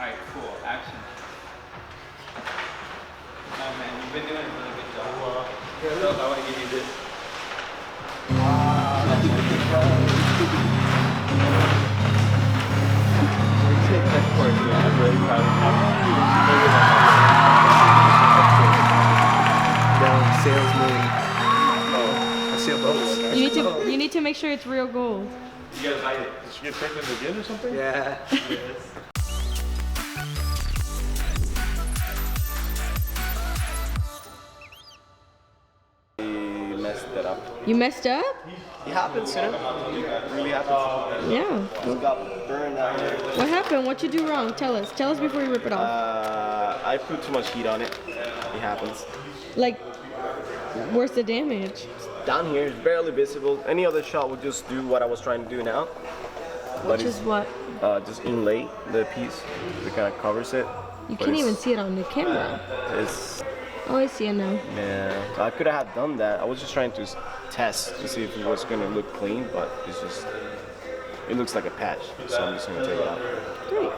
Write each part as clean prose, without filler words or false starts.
Alright, cool. Action. Oh man, you've been doing a really good job. So I want to give you this. Wow, that's a good job. I'm really proud of you. Salesman. I see boats. You need to make sure it's real gold. You guys hide it. Did she get pregnant again or something? Yeah. Yes. We messed it up. You messed up? It happens, you know? It really happens. Yeah. It got burned out here. What happened? What'd you do wrong? Tell us. Tell us before you rip it off. I put too much heat on it. It happens. Like, where's the damage? Down here, it's barely visible. Any other shot would just do what I was trying to do now. Which is what? Just inlay the piece that kind of covers it. You But can't even it's- see it on the camera. It's, Oh, I see it now. yeah. I could have done that. I was just trying to test to see if it was gonna look clean, but it's just, it looks like a patch. So I'm just gonna take it out. Great.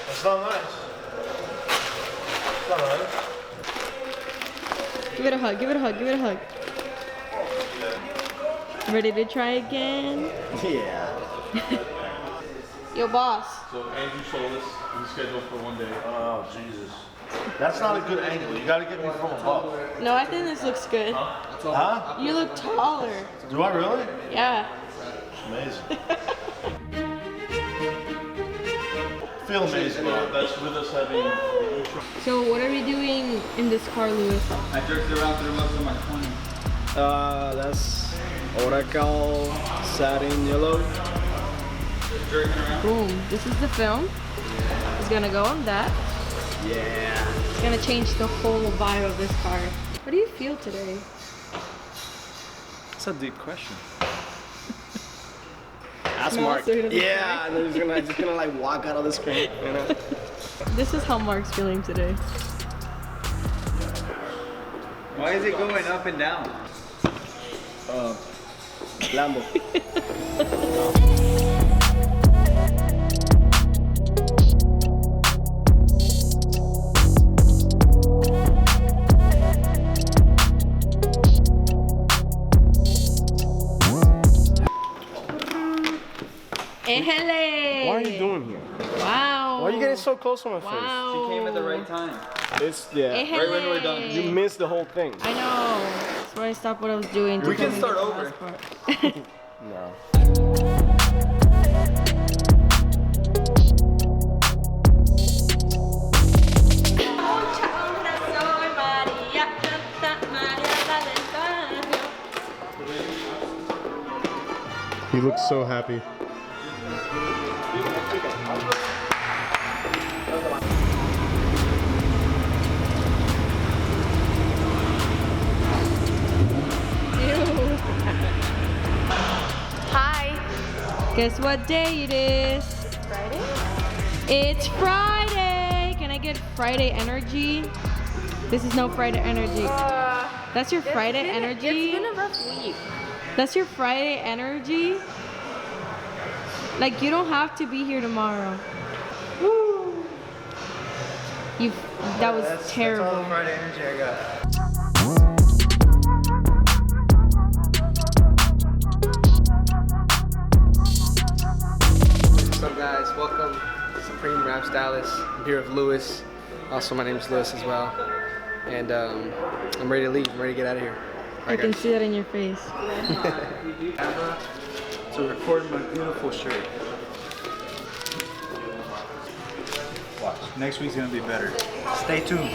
That's not nice. It's not nice. Give it a hug. Give it a hug. Give it a hug. Ready to try again? Yeah. Yo, boss. So Andrew Solis is scheduled for one day. Oh, Jesus. That's not a good angle. You gotta get me from above. No, I think this looks good. Huh? You look taller. Do I really? Yeah. Amazing. Feel amazing. That's with us having. So, what are we doing in this car, Louis? I jerked around through most of my 20. That's Oracle satin yellow. Just jerking around. Boom. This is the film. It's gonna go on that. Yeah. It's gonna change the whole vibe of this car. What do you feel today? That's a deep question. Ask No, Mark. so he doesn't Yeah, and then he's gonna like walk out of the screen, you know? This is how Mark's feeling today. Why is it going up and down? Lambo. Ehele! What are you doing here? Wow. Why are you getting so close to my face? Wow. She came at the right time. It's, yeah. Ehele. Right when we're done. You missed the whole thing. I know. That's why I stopped what I was doing. to We can come start to the over. last part. No. He looks so happy. Hi. Guess what day it is? Friday? It's Friday. Can I get Friday energy? This is no Friday energy. That's your Friday energy? It's been a rough week. That's your Friday energy? Like, you don't have to be here tomorrow. Woo. That was terrible. That's all the Friday energy I got. What's up, guys? Welcome to Supreme Rap Stylist. I'm here with Louis. Also, my name is Louis as well. And I'm ready to leave. I'm ready to get out of here. I can see that in your face. Camera to record my beautiful shirt. Watch. Next week's gonna be better. Stay tuned.